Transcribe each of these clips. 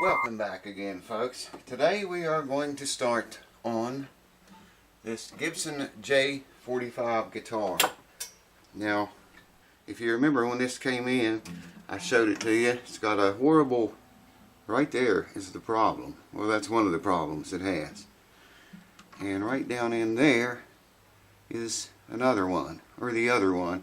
Welcome back again, folks. Today we are going to start on this Gibson J45 guitar. Now, if you remember when this came in, I showed it to you. It's got a horrible, right there is the problem. Well, that's one of the problems it has. And right down in there is another one, or the other one.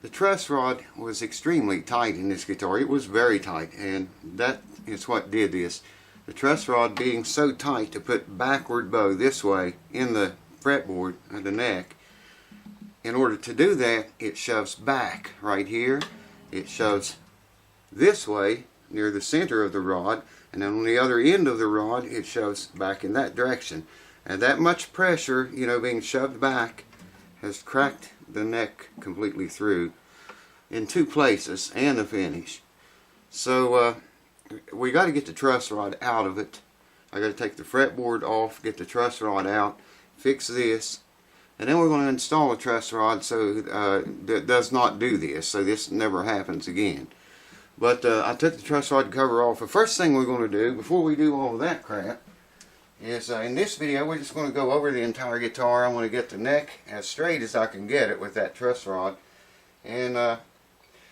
The truss rod was extremely tight in this guitar. It was very tight, and that is what did this. The truss rod being so tight to put backward bow this way in the fretboard of the neck, in order to do that, it shoves back right here. It shoves this way near the center of the rod, and then on the other end of the rod, it shoves back in that direction. And that much pressure, you know, being shoved back, has cracked the neck completely through in two places and the finish. So we got to get the truss rod out of it. I got to take the fretboard off, get the truss rod out, fix this, and then we're going to install a truss rod so that does not do this, so this never happens again. But I took the truss rod cover off. The first thing we're going to do before we do all of that crap is in this video we're just going to go over the entire guitar. I want to get the neck as straight as I can get it with that truss rod, and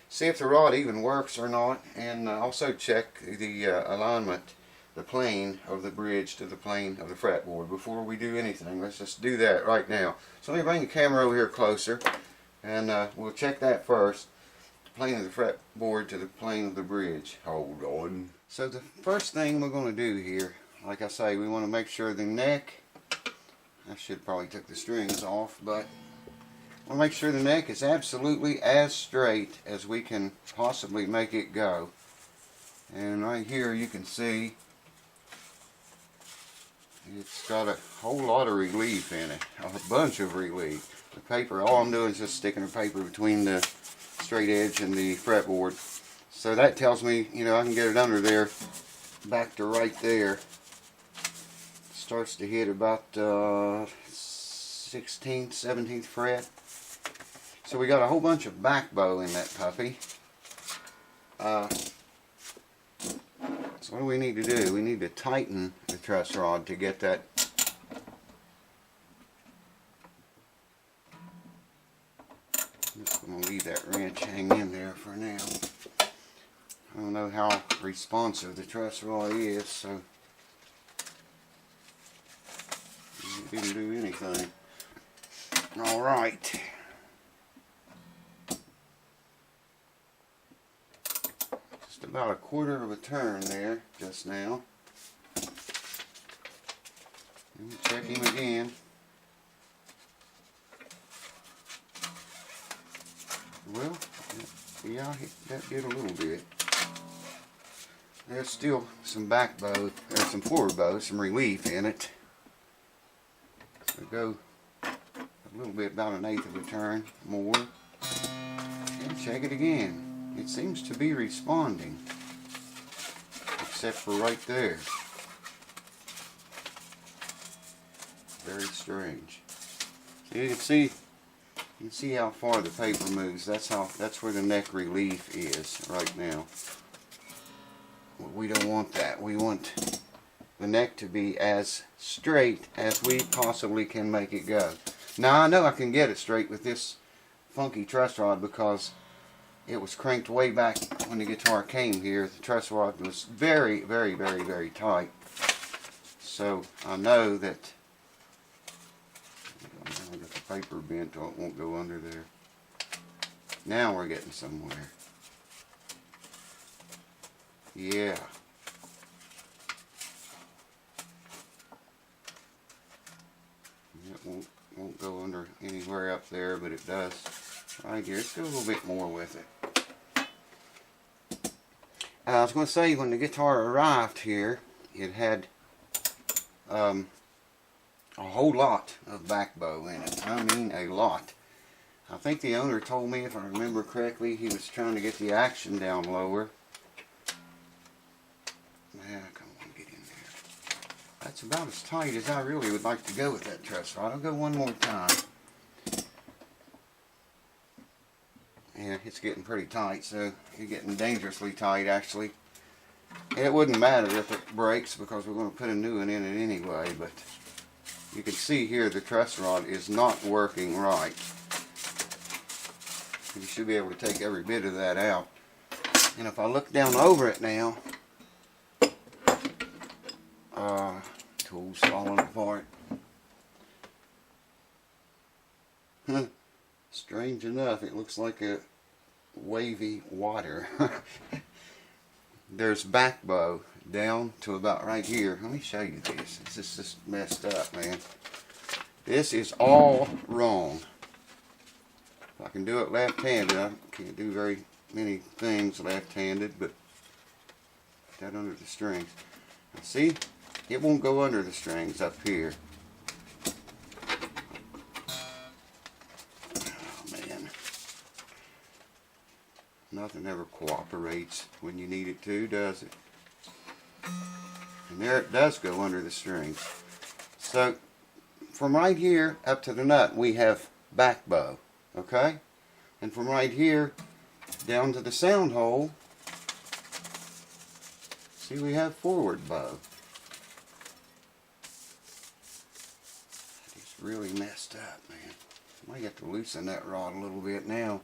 see if the rod even works or not, and also check the alignment, the plane of the bridge to the plane of the fretboard before we do anything. Let's just do that right now. So let me bring the camera over here closer, and we'll check that first. The plane of the fretboard to the plane of the bridge. Hold on. So the first thing we're going to do here, like I say, we want to make sure the neck, I should probably take the strings off, but I want to make sure the neck is absolutely as straight as we can possibly make it go. And right here you can see it's got a whole lot of relief in it, a bunch of relief. The paper, all I'm doing is just sticking the paper between the straight edge and the fretboard. So that tells me, you know, I can get it under there, back to right there. Starts to hit about 16th, 17th fret. So we got a whole bunch of back bow in that puppy. So what do we need to do? We need to tighten the truss rod to get that. I'm just going to leave that wrench hang in there for now. I don't know how responsive the truss rod is, so it didn't do anything. Alright. Just about a quarter of a turn there just now. And check him again. Well, yeah, that did a little bit. There's still some back bow, there's some forward bow, some relief in it. So go a little bit, about an eighth of a turn more, and check it again. It seems to be responding, except for right there. Very strange. So you can see how far the paper moves. That's where the neck relief is right now. We don't want that. We want the neck to be as straight as we possibly can make it go. Now I know I can get it straight with this funky truss rod because it was cranked way back when the guitar came here. The truss rod was very, very, very, very tight. So I know that. I'll get the paper bent so it won't go under there. Now we're getting somewhere. Yeah. It won't go under anywhere up there, but it does right here. Let's go a little bit more with it. I was going to say, when the guitar arrived here, it had a whole lot of back bow in it. I mean a lot. I think the owner told me, if I remember correctly, he was trying to get the action down lower. Yeah, come on, get in there. That's about as tight as I really would like to go with that truss rod. I'll go one more time. Yeah, it's getting pretty tight, so you're getting dangerously tight actually. And it wouldn't matter if it breaks because we're going to put a new one in it anyway, but you can see here the truss rod is not working right. You should be able to take every bit of that out. And if I look down over it now, tool's falling apart. Strange enough, it looks like a wavy water. There's back bow down to about right here. Let me show you this. This is just messed up, man. This is all wrong. If I can do it left-handed, I can't do very many things left-handed, but that under the strings. Now, see, it won't go under the strings up here. Nothing ever cooperates when you need it to, does it? And there it does go under the strings. So, from right here up to the nut, we have back bow, okay? And from right here down to the sound hole, see, we have forward bow. It's really messed up, man. I might have to loosen that rod a little bit now.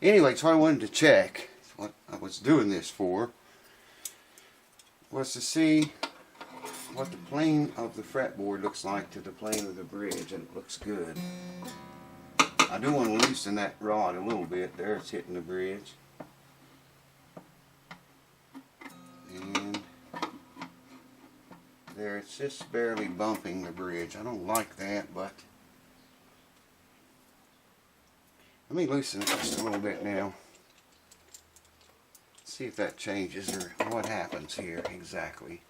Anyway, so I wanted to check what I was doing this for, was to see what the plane of the fretboard looks like to the plane of the bridge, and it looks good. I do want to loosen that rod a little bit. There, it's hitting the bridge. And there, it's just barely bumping the bridge. I don't like that, but let me loosen it just a little bit now. See if that changes or what happens here exactly.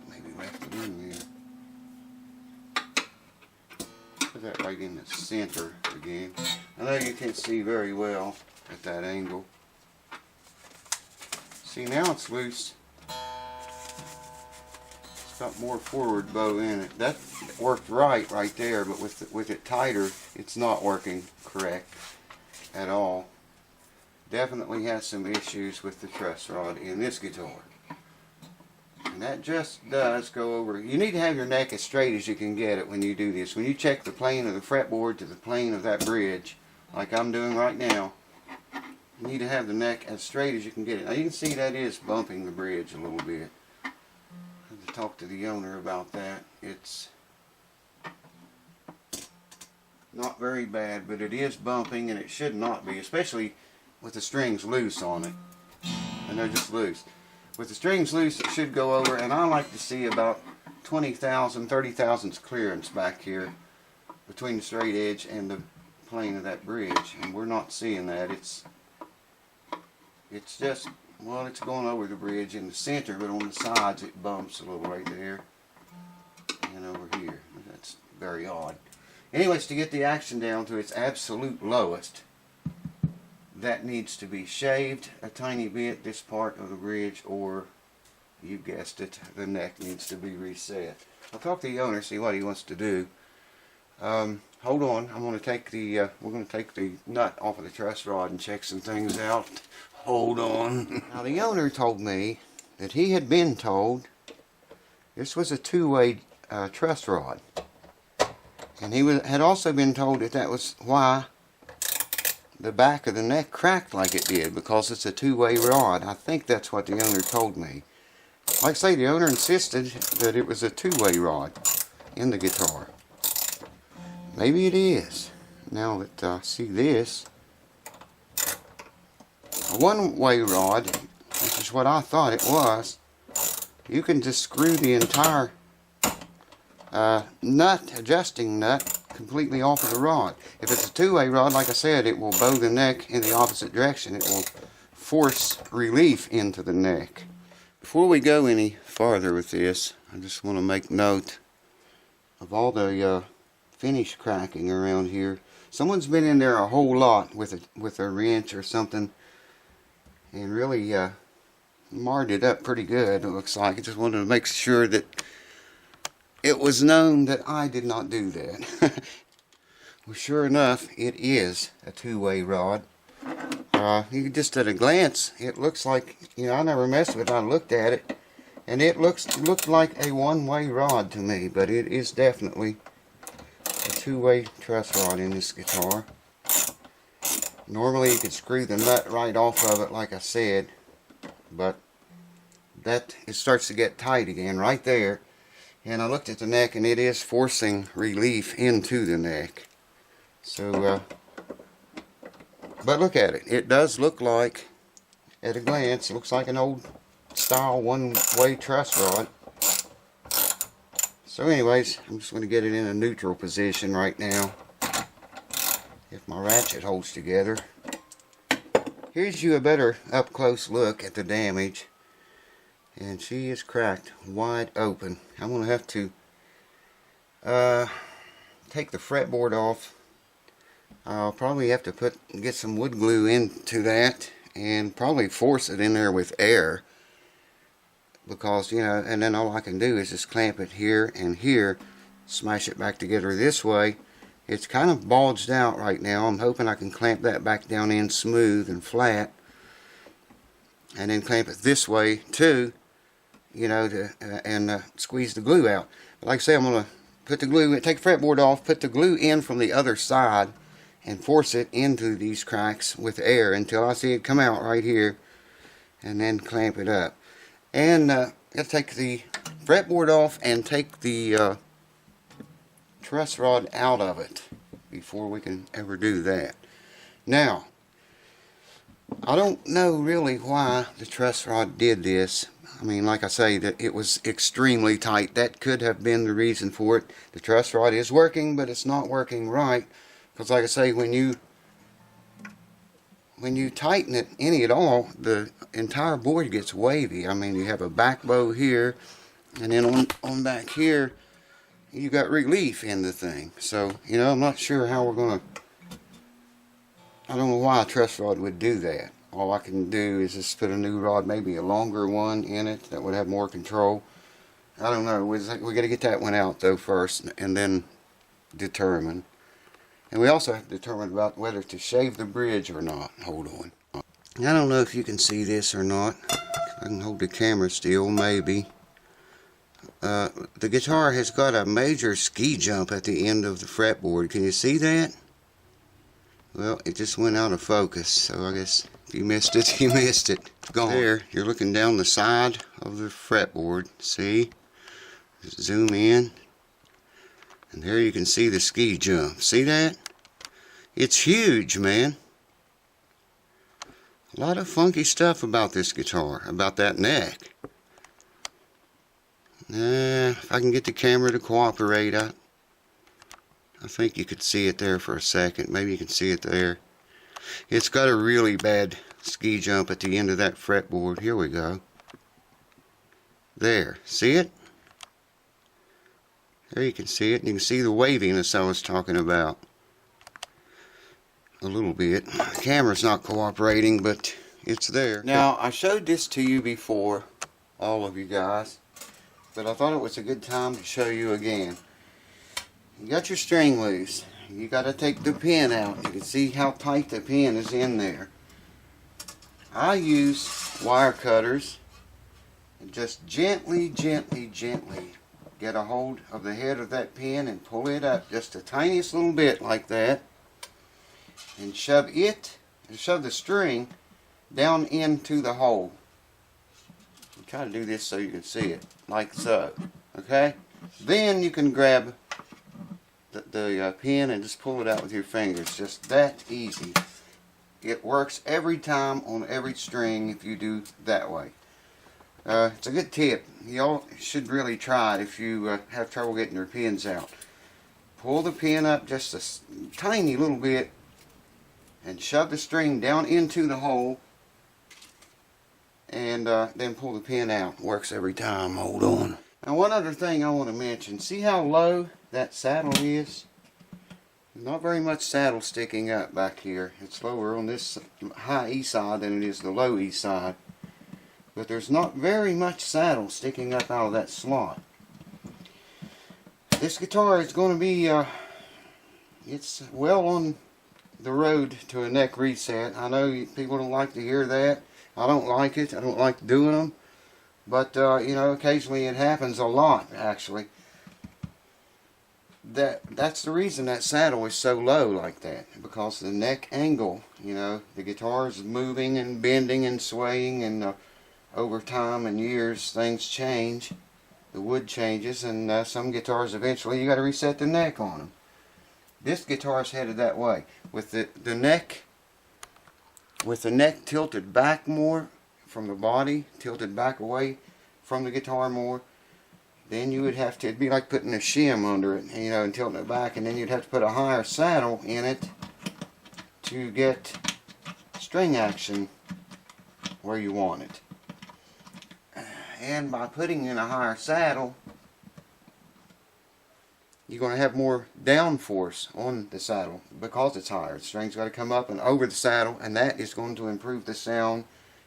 Maybe left it in there. Put that right in the center again. I know you can't see very well at that angle. See, now it's loose. Got more forward bow in it. That worked right there, but with it tighter, it's not working correct at all. Definitely has some issues with the truss rod in this guitar. And that just does go over. You need to have your neck as straight as you can get it when you do this. When you check the plane of the fretboard to the plane of that bridge, like I'm doing right now, you need to have the neck as straight as you can get it. Now you can see that is bumping the bridge a little bit. Talk to the owner about that. It's not very bad, but it is bumping, and it should not be, especially with the strings loose on it. And they're just loose. With the strings loose, it should go over, and I like to see about 20,000, 30,000 clearance back here between the straight edge and the plane of that bridge, and we're not seeing that. It's just, well, it's going over the bridge in the center, but on the sides it bumps a little right there and over here. That's very odd. Anyways, to get the action down to its absolute lowest, that needs to be shaved a tiny bit, this part of the bridge, or you guessed it, the neck needs to be reset. I'll talk to the owner, see what he wants to do. Hold on, I'm going to take the we're going to take the nut off of the truss rod and check some things out. Hold on. Now the owner told me that he had been told this was a two-way truss rod, and he had also been told that that was why the back of the neck cracked like it did, because it's a two-way rod. I think that's what the owner told me. Like I say, the owner insisted that it was a two-way rod in the guitar. Maybe it is. Now that I see this, a one-way rod, which is what I thought it was, you can just screw the entire adjusting nut completely off of the rod. If it's a two-way rod, like I said, it will bow the neck in the opposite direction. It will force relief into the neck. Before we go any farther with this, I just want to make note of all the finish cracking around here. Someone's been in there a whole lot with a wrench or something and really marred it up pretty good, it looks like. I just wanted to make sure that it was known that I did not do that. Well, sure enough, it is a two-way rod. You just at a glance, it looks like, you know, I never messed with it. I looked at it, and it looked like a one-way rod to me, but it is definitely a two-way truss rod in this guitar. Normally, you could screw the nut right off of it, like I said, but that it starts to get tight again right there. And I looked at the neck, and it is forcing relief into the neck. So, but look at it. It does look like, at a glance, it looks like an old style one-way truss rod. So anyways, I'm just going to get it in a neutral position right now, if my ratchet holds together. Here's you a better up-close look at the damage. And she is cracked wide open. I'm going to have to take the fretboard off. I'll probably have to get some wood glue into that and probably force it in there with air, because, you know, and then all I can do is just clamp it here and here, smash it back together this way. It's kind of bulged out right now. I'm hoping I can clamp that back down in smooth and flat, and then clamp it this way too, you know, and squeeze the glue out. But like I say, I'm going to put the glue, take the fretboard off, put the glue in from the other side, and force it into these cracks with air until I see it come out right here, and then clamp it up. And I'll take the fretboard off and take the truss rod out of it before we can ever do that. Now, I don't know really why the truss rod did this. I mean, like I say, that it was extremely tight. That could have been the reason for it. The truss rod is working, but it's not working right. Because like I say, when you tighten it any at all, the entire board gets wavy. I mean, you have a back bow here, and then on back here, you got relief in the thing. So, you know, I'm not sure how we're going to, I don't know why a truss rod would do that. All I can do is just put a new rod, maybe a longer one in it that would have more control. I don't know. We got to get that one out though first, and then determine. And we also have to determine about whether to shave the bridge or not. Hold on. I don't know if you can see this or not. I can hold the camera still, maybe. The guitar has got a major ski jump at the end of the fretboard. Can you see that? Well, it just went out of focus, so I guess if you missed it, you missed it. It's gone. There, you're looking down the side of the fretboard. See? Just zoom in. And there you can see the ski jump. See that? It's huge, man. A lot of funky stuff about this guitar, about that neck. If I can get the camera to cooperate, I think you could see it there for a second. Maybe you can see it there. It's got a really bad ski jump at the end of that fretboard. Here we go. There. See it? There you can see it. You can see the waviness I was talking about. A little bit. The camera's not cooperating, but it's there. Now, I showed this to you before, all of you guys, but I thought it was a good time to show you again. You got your string loose. You got to take the pin out. You can see how tight the pin is in there. I use wire cutters and just gently get a hold of the head of that pin and pull it up just the tiniest little bit like that, and shove the string down into the hole. I'll try to do this so you can see it, like so. Okay? Then you can grab the pin and just pull it out with your fingers. Just that easy. It works every time on every string if you do that way. It's a good tip. Y'all should really try it if you have trouble getting your pins out. Pull the pin up just a tiny little bit and shove the string down into the hole, and then pull the pin out. Works every time. Hold on. Now, one other thing I want to mention. See how low that saddle is? Not very much saddle sticking up back here. It's lower on this high E side than it is the low E side. But there's not very much saddle sticking up out of that slot. This guitar is going to be, it's well on the road to a neck reset. I know people don't like to hear that. I don't like it. I don't like doing them. But, you know, occasionally it happens a lot, actually. That's the reason that saddle is so low like that. Because the neck angle, you know, the guitar is moving and bending and swaying, and over time and years things change. The wood changes, and some guitars eventually you got to reset the neck on them. This guitar is headed that way, with the neck tilted back more from the body, tilted back away from the guitar more. Then you would have to, it'd be like putting a shim under it, you know, and tilting it back, and then you'd have to put a higher saddle in it to get string action where you want it. And by putting in a higher saddle, you're going to have more downforce on the saddle because it's higher. The string's got to come up and over the saddle, and that is going to improve the sound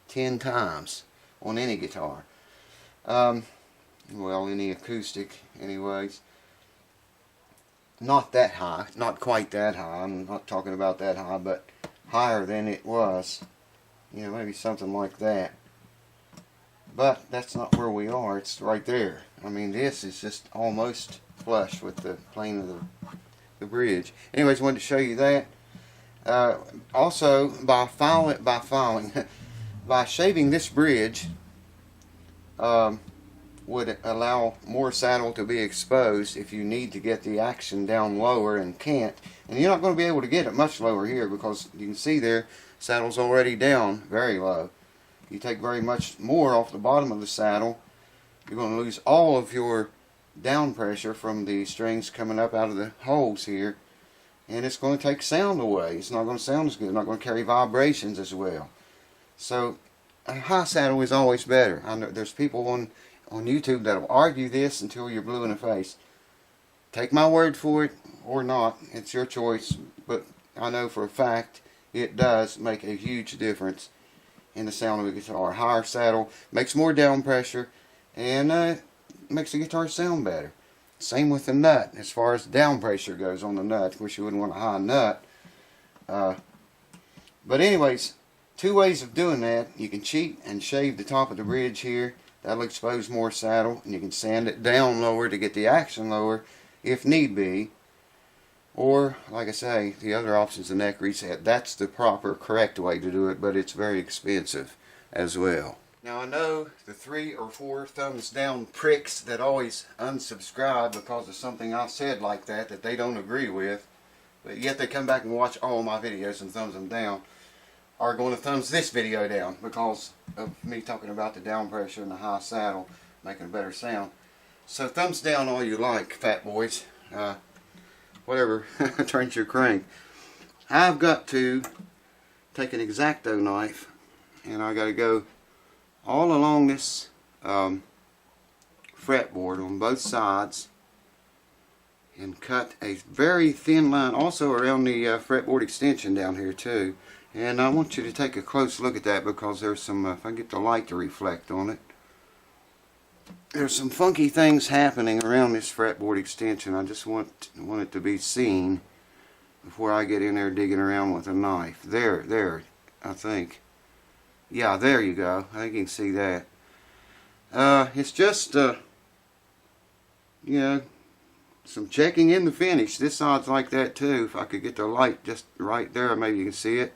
10 times on any guitar. Well, any acoustic anyways. Not that high, not quite that high. I'm not talking about that high, but higher than it was. You know, maybe something like that. But that's not where we are. It's right there. I mean, this is just almost flush with the plane of the bridge. Anyways, I wanted to show you that. Also, by shaving this bridge, would allow more saddle to be exposed if you need to get the action down lower and can't. And you're not going to be able to get it much lower here, because you can see there, saddle's already down very low. You take very much more off the bottom of the saddle, you're going to lose all of your down pressure from the strings coming up out of the holes here, and it's going to take sound away. It's not going to sound as good. It's not going to carry vibrations as well. So a high saddle is always better. I know there's people on YouTube that will argue this until you're blue in the face. Take my word for it or not, it's your choice, but I know for a fact it does make a huge difference in the sound of a guitar. Higher saddle makes more down pressure, and makes the guitar sound better. Same with the nut, as far as down pressure goes on the nut. Of course, you wouldn't want a high nut. But anyways, two ways of doing that. You can cheat and shave the top of the bridge here. That'll expose more saddle, and you can sand it down lower to get the action lower if need be. Or, like I say, the other option is the neck reset. That's the proper, correct way to do it, but it's very expensive as well. Now, I know the 3 or 4 thumbs down pricks that always unsubscribe because of something I said like that they don't agree with, but yet they come back and watch all my videos and thumbs them down, are going to thumbs this video down because of me talking about the down pressure and the high saddle making a better sound. So thumbs down all you like, fat boys. Whatever turns your crank. I've got to take an X-Acto knife, and I got to go all along this fretboard on both sides and cut a very thin line also around the fretboard extension down here too. And I want you to take a close look at that, because there's some, if I get the light to reflect on it, there's some funky things happening around this fretboard extension. I just want it to be seen before I get in there digging around with a knife. There, I think. Yeah, there you go. I think you can see that. It's just, you know, some checking in the finish. This side's like that too. If I could get the light just right there, maybe you can see it.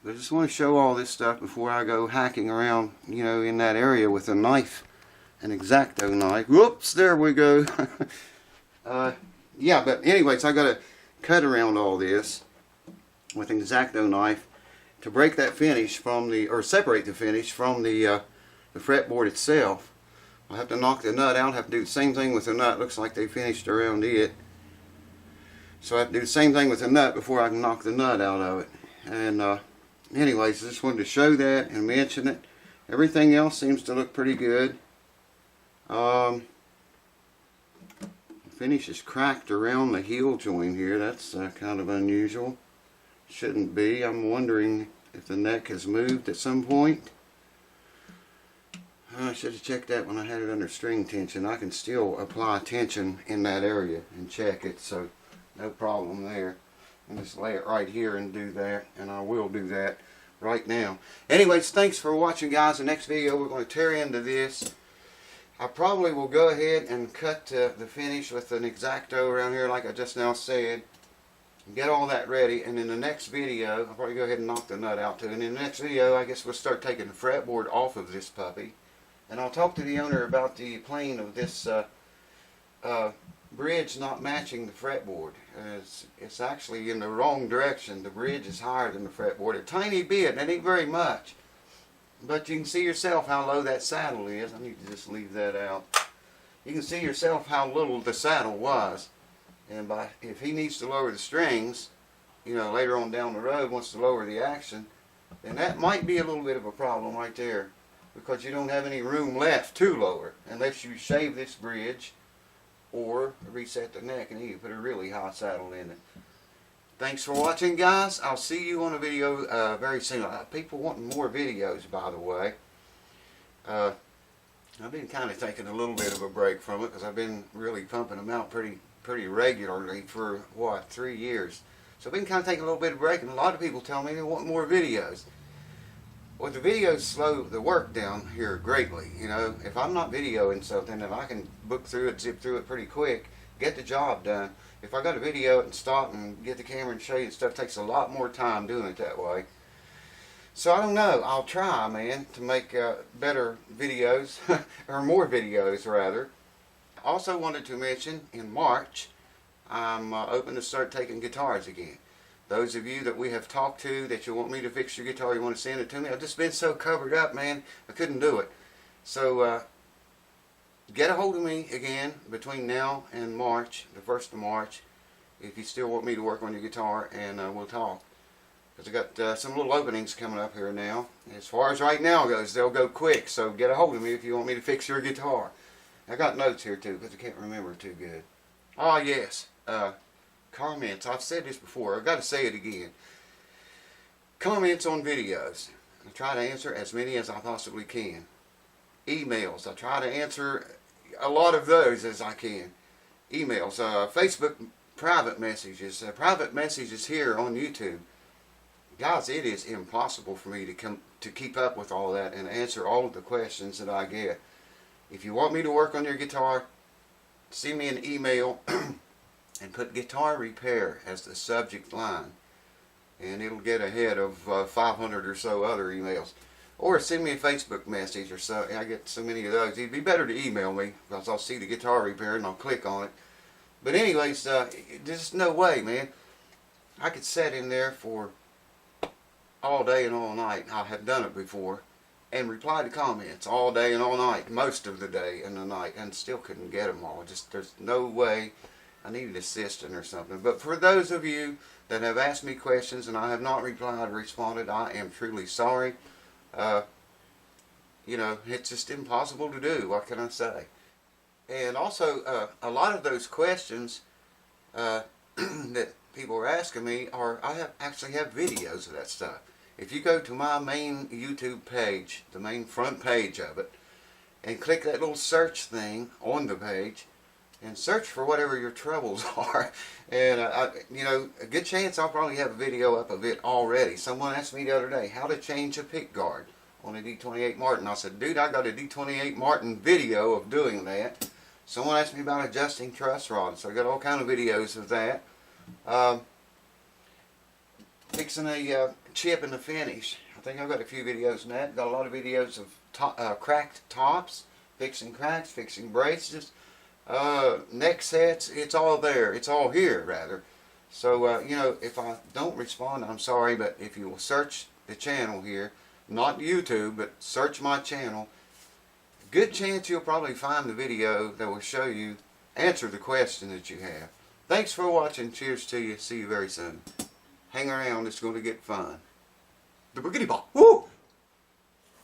But I just want to show all this stuff before I go hacking around, you know, in that area with a knife, an X-Acto knife. Whoops, there we go. Yeah, but anyways, I got to cut around all this with an X-Acto knife to break that finish from the, or separate the finish from the fretboard itself. I'll have to knock the nut out. I'll have to do the same thing with the nut. Looks like they finished around it. So I have to do the same thing with the nut before I can knock the nut out of it. And anyways, I just wanted to show that and mention it. Everything else seems to look pretty good. The finish is cracked around the heel joint here. That's kind of unusual. Shouldn't be. I'm wondering if the neck has moved at some point. I should have checked that when I had it under string tension. I can still apply tension in that area and check it, so no problem there. And just lay it right here and do that, and I will do that right now. Anyways, thanks for watching, guys. The next video we're going to tear into this. I probably will go ahead and cut the finish with an X-Acto around here like I just now said. Get all that ready, and in the next video, I'll probably go ahead and knock the nut out too. And in the next video, I guess we'll start taking the fretboard off of this puppy. And I'll talk to the owner about the plane of this bridge not matching the fretboard. It's actually in the wrong direction. The bridge is higher than the fretboard. A tiny bit, that ain't very much. But you can see yourself how low that saddle is. I need to just leave that out. You can see yourself how little the saddle was. And if he needs to lower the strings, you know, later on down the road, wants to lower the action, then that might be a little bit of a problem right there. Because you don't have any room left to lower. Unless you shave this bridge or reset the neck and you can put a really high saddle in it. Thanks for watching, guys. I'll see you on a video very soon. People wanting more videos, by the way. I've been kind of taking a little bit of a break from it because I've been really pumping them out pretty regularly for, what, 3 years. So I've been kind of taking a little bit of a break, and a lot of people tell me they want more videos. Well, the videos slow the work down here greatly. You know, if I'm not videoing something, if I can book through it, zip through it pretty quick, get the job done. If I got to video it and stop and get the camera and show you and stuff, it takes a lot more time doing it that way. So I don't know. I'll try, man, to make better videos, or more videos rather. I also wanted to mention in March, I'm open to start taking guitars again. Those of you that we have talked to that you want me to fix your guitar, you want to send it to me, I've just been so covered up, man, I couldn't do it. So get a hold of me again between now and March, the 1st of March, if you still want me to work on your guitar, and we'll talk. Because I got some little openings coming up here now. As far as right now goes, they'll go quick, so get a hold of me if you want me to fix your guitar. I got notes here too, because I can't remember too good. Ah, yes. Comments. I've said this before. I've got to say it again. Comments on videos. I try to answer as many as I possibly can. Emails. I try to answer a lot of those as I can. Emails. Facebook private messages. Private messages here on YouTube. Guys, it is impossible for me to keep up with all that and answer all of the questions that I get. If you want me to work on your guitar, send me an email and put guitar repair as the subject line, and it'll get ahead of 500 or so other emails. Or send me a Facebook message or so. I get so many of those. It'd be better to email me because I'll see the guitar repair and I'll click on it. But anyways, there's no way, man. I could sit in there for all day and all night. I have done it before. And reply to comments all day and all night, most of the day and the night, and still couldn't get them all. Just, there's no way. I need an assistant or something. But for those of you that have asked me questions and I have not replied or responded, I am truly sorry. You know, it's just impossible to do. What can I say? And also, a lot of those questions that people are asking me actually have videos of that stuff. If you go to my main YouTube page, the main front page of it, and click that little search thing on the page, and search for whatever your troubles are, and you know, a good chance I'll probably have a video up of it already. Someone asked me the other day how to change a pick guard on a D28 Martin. I said, dude, I got a D28 Martin video of doing that. Someone asked me about adjusting truss rods, so I got all kind of videos of that. Fixing a chip in the finish. I think I've got a few videos on that. Got a lot of videos of cracked tops, fixing cracks, fixing braces, neck sets. It's all there. It's all here, rather. So, you know, if I don't respond, I'm sorry, but if you will search the channel here, not YouTube, but search my channel, good chance you'll probably find the video that will show you, answer the question that you have. Thanks for watching. Cheers to you. See you very soon. Hang around. It's going to get fun. The Boogity Ball. Woo!